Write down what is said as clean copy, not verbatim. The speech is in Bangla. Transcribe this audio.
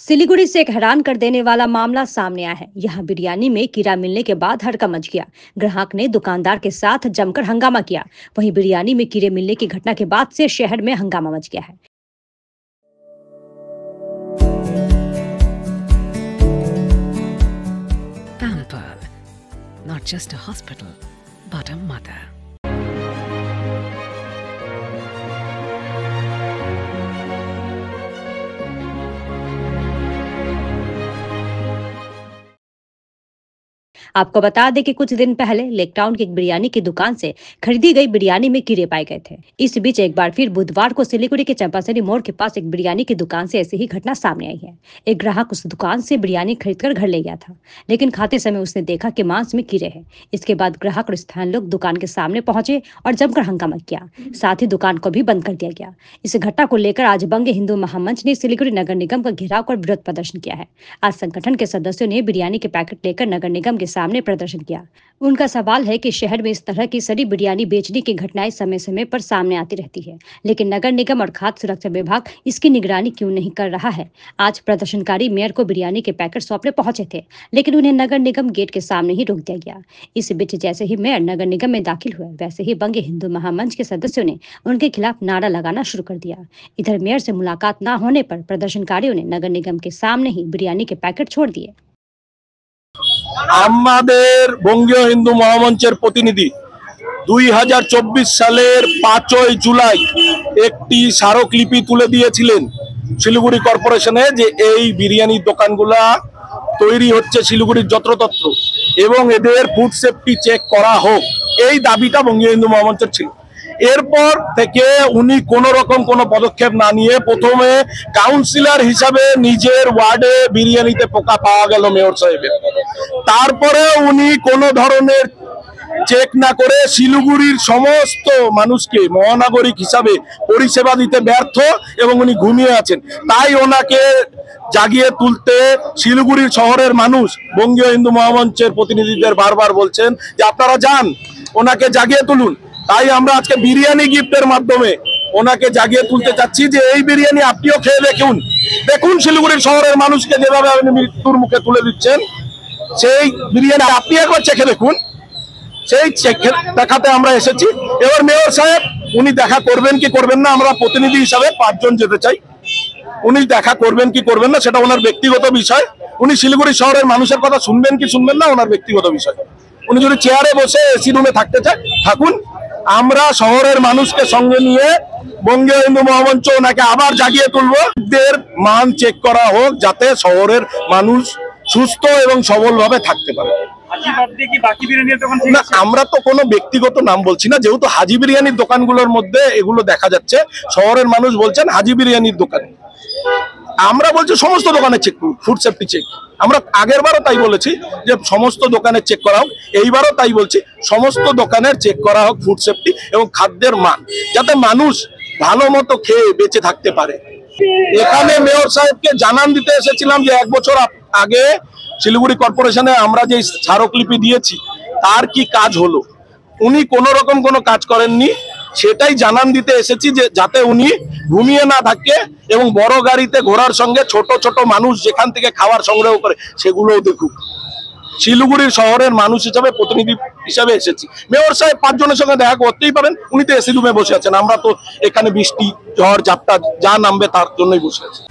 सिलीगुड़ी से एक हैरान कर देने वाला मामला सामने आया है। यहाँ बिरयानी में कीड़ा मिलने के बाद हड़कंप मच गया। ग्राहक ने दुकानदार के साथ जमकर हंगामा किया। वहीं बिरयानी में कीड़े मिलने की घटना के बाद से शहर में हंगामा मच गया है। Pamper, not just a hospital, but a mother. आपको बता दें कि कुछ दिन पहले लेकटाउन की एक बिरयानी की दुकान से खरीदी गई बिरयानी में कीड़े पाए गए थे। इस बीच एक बार फिर बुधवार को सिलीगुड़ी के चंपासरी मोड़ के पास एक बिरयानी की दुकान से ऐसी ही घटना सामने आई है। एक ग्राहक उस दुकान से बिरयानी खरीदकर घर ले गया था, लेकिन खाते समय उसने देखा कि मांस में कीड़े हैं। इसके बाद ग्राहक और स्थानीय लोग दुकान के सामने पहुंचे और जमकर हंगामा किया। साथ ही दुकान को भी बंद कर दिया गया। इस घटना को लेकर आज बंग हिंदू महामंच ने सिलीगुड़ी नगर निगम का घेराव कर विरोध प्रदर्शन किया है। आज संगठन के सदस्यों ने बिरयानी के पैकेट लेकर नगर निगम के सामने प्रदर्शन किया। उनका सवाल है कि शहर में इस तरह की सड़ी बिरयानी बेचने की घटनाएं समय समय पर सामने आती रहती है, लेकिन नगर निगम और खाद्य सुरक्षा विभाग इसकी निगरानी क्यों नहीं कर रहा है। आज प्रदर्शनकारी मेयर को बिरयानी के पैकेट सौंपने पहुंचे थे, लेकिन उन्हें नगर निगम गेट के सामने ही रोक दिया गया। इस बीच जैसे ही मेयर नगर निगम में दाखिल हुए, वैसे ही बंग हिंदू महामंच के सदस्यों ने उनके खिलाफ नारा लगाना शुरू कर दिया। इधर मेयर से मुलाकात न होने पर प्रदर्शनकारियों ने नगर निगम के सामने ही बिरयानी के पैकेट छोड़ दिए। আমাদের বঙ্গীয় হিন্দু মহামঞ্চের প্রতিনিধি 2024 সালের 5ই জুলাই একটি স্মারকলিপি তুলে দিয়েছিলেন শিলিগুড়ি কর্পোরেশনে যে এই বিরিয়ানির দোকানগুলা তৈরি হচ্ছে শিলিগুড়ির যত্রতত্র এবং এদের ফুড সেফটি চেক করা হোক, এই দাবিটা বঙ্গীয় হিন্দু মহামঞ্চের ছিল। এরপর থেকে উনি কোন রকম কোনো পদক্ষেপ না নিয়ে প্রথমে কাউন্সিলর হিসাবে নিজের ওয়ার্ডে বিরিয়ানিতে পোকা পাওয়া গেল মেয়র সাহেবের, তারপরে উনি কোনো ধরনের চেক না করে শিলিগুড়ির সমস্ত মানুষকে মহানাগরিক হিসাবে পরিষেবা দিতে ব্যর্থ এবং উনি ঘুমিয়ে আছেন। তাই ওনাকে জাগিয়ে তুলতে শিলিগুড়ির শহরের মানুষ বঙ্গীয় হিন্দু মহামঞ্চের প্রতিনিধিদের বারবার বলছেন যে আপনারা যান, ওনাকে জাগিয়ে তুলুন। তাই আমরা আজকে বিরিয়ানি গিফটের মাধ্যমে ওনাকে জাগিয়ে তুলতে চাচ্ছি যে এই বিরিয়ানি আপনিও খেয়ে দেখুন। দেখুন শিলিগুড়ির শহরের মানুষকে যেভাবে আপনি মৃত্যুর মুখে তুলে দিচ্ছেন, সেই বিরিয়ানি আপনি একবার চেখে দেখুন। সেই চেখে দেখাতে আমরা এসেছি। এবার মেয়র সাহেব উনি দেখা করবেন কি করবেন না, আমরা প্রতিনিধি হিসাবে 5 জন যেতে চাই। উনি দেখা করবেন কি করবেন না সেটা ওনার ব্যক্তিগত বিষয়। উনি শিলিগুড়ি শহরের মানুষের কথা শুনবেন কি শুনবেন না ওনার ব্যক্তিগত বিষয়। উনি যদি চেয়ারে বসে এসি রুমে থাকতে চায় থাকুন। আমরা শহরের মানুষকে সঙ্গে নিয়ে বঙ্গীয় হিন্দু মহামঞ্চ ওনাকে আবার জাগিয়ে তুলবো। এদের মান চেক করা হোক যাতে শহরের মানুষ সুস্থ এবং সবলভাবে থাকতে পারে। না, আমরা তো কোনো ব্যক্তিগত নাম বলছি না, যেহেতু হাজি বিরিয়ানির দোকানগুলোর মধ্যে এগুলো দেখা যাচ্ছে। শহরের মানুষ বলছেন হাজি বিরিয়ানির দোকানে, আমরা বলছি সমস্ত দোকানে চেক করুন, ফুড সেফটি চেক। আমরা আগের বারও তাই বলেছি যে সমস্ত দোকানে চেক করা হোক, এইবারও তাই বলছি সমস্ত দোকানের চেক করা হোক ফুড সেফটি এবং খাদ্যের মান, যাতে মানুষ ভালো মতো খেয়ে বেঁচে থাকতে পারে। এখানে মেয়র সাহেবকে জানান দিতে এসেছিলাম যে 1 বছর আগে শিলিগুড়ি কর্পোরেশনে আমরা যে স্মারকলিপি দিয়েছি তার কি কাজ হলো। উনি কোনো রকম কোনো কাজ করেননি, সেটাই জানান দিতে এসেছি যে যাতে উনি ঘুমিয়ে না থাকে এবং বড় গাড়িতে ঘোরার সঙ্গে ছোট ছোট মানুষ যেখান থেকে খাবার সংগ্রহ করে সেগুলোও দেখুক। শিলিগুড়ির শহরের মানুষ হিসাবে প্রতিনিধি হিসাবে এসেছি। মেয়র সাহেব 5 জনের সঙ্গে দেখা করতেই পারেন, উনি তো এসি রুমে বসে আছেন। আমরা তো এখানে বৃষ্টি ঝড় ঝাপটা যা নামবে তার জন্যই বসে আছি।